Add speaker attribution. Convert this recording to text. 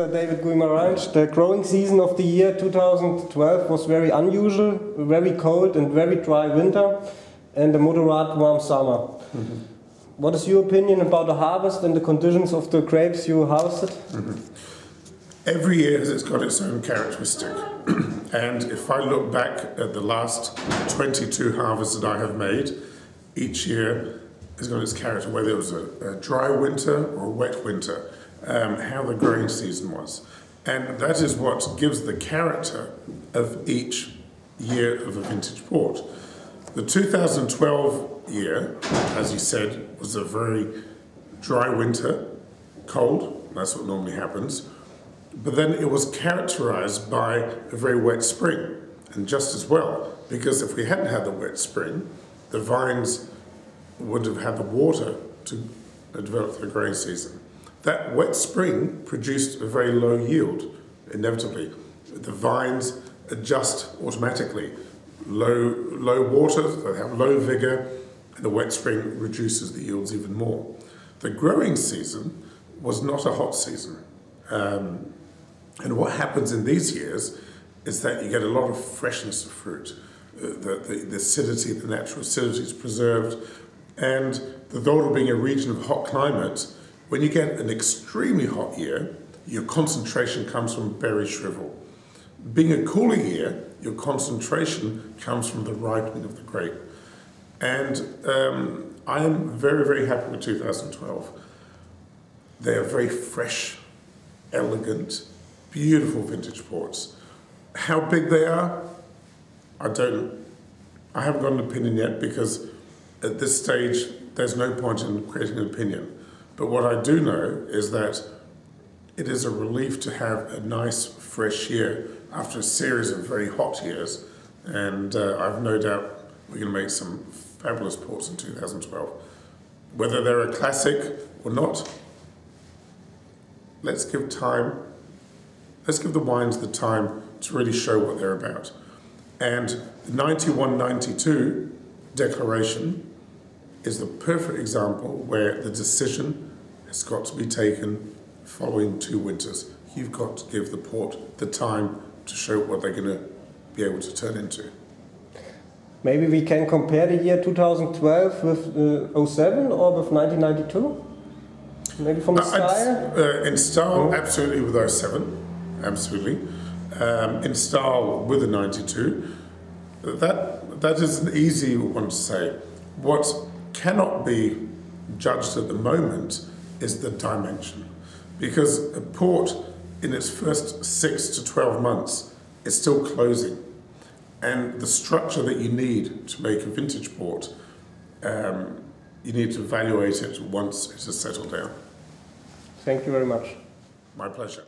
Speaker 1: David Guimaraens. The growing season of the year 2012 was very unusual, very cold and very dry winter, and a moderate warm summer. Mm-hmm. What is your opinion about the harvest and the conditions of the grapes you harvested?
Speaker 2: Mm-hmm. Every year has got its own characteristic. And if I look back at the last 22 harvests that I have made, each year has got its character, whether it was a dry winter or a wet winter, how the growing season was. And that is what gives the character of each year of a vintage port. The 2012 year, as you said, was a very dry winter, cold, that's what normally happens. But then it was characterized by a very wet spring, and just as well, because if we hadn't had the wet spring, the vines would have had the water to develop for the growing season. That wet spring produced a very low yield, inevitably. The vines adjust automatically. Low water, they have low vigor, and the wet spring reduces the yields even more. The growing season was not a hot season. And what happens in these years is that you get a lot of freshness of fruit. The acidity, the natural acidity is preserved. And the Douro being a region of hot climate, when you get an extremely hot year, your concentration comes from berry shrivel. Being a cooler year, your concentration comes from the ripening of the grape. And I am very, very happy with 2012. They are very fresh, elegant, beautiful vintage ports. How big they are, I haven't got an opinion yet, because at this stage there's no point in creating an opinion. But what I do know is that it is a relief to have a nice fresh year after a series of very hot years, and I've no doubt we're going to make some fabulous ports in 2012. Whether they're a classic or not, let's give the wines the time to really show what they're about. And the 91-92 declaration is the perfect example where the decision has got to be taken following 2 winters. You've got to give the port the time to show what they're going to be able to turn into.
Speaker 1: Maybe we can compare the year 2012 with 07 or with 1992? Maybe from the style?
Speaker 2: In style, absolutely with 07. Absolutely. In style with the 92, that is an easy one to say. What cannot be judged at the moment is the dimension, because a port in its first 6 to 12 months is still closing, and the structure that you need to make a vintage port, you need to evaluate it once it has settled down.
Speaker 1: Thank you very much.
Speaker 2: My pleasure.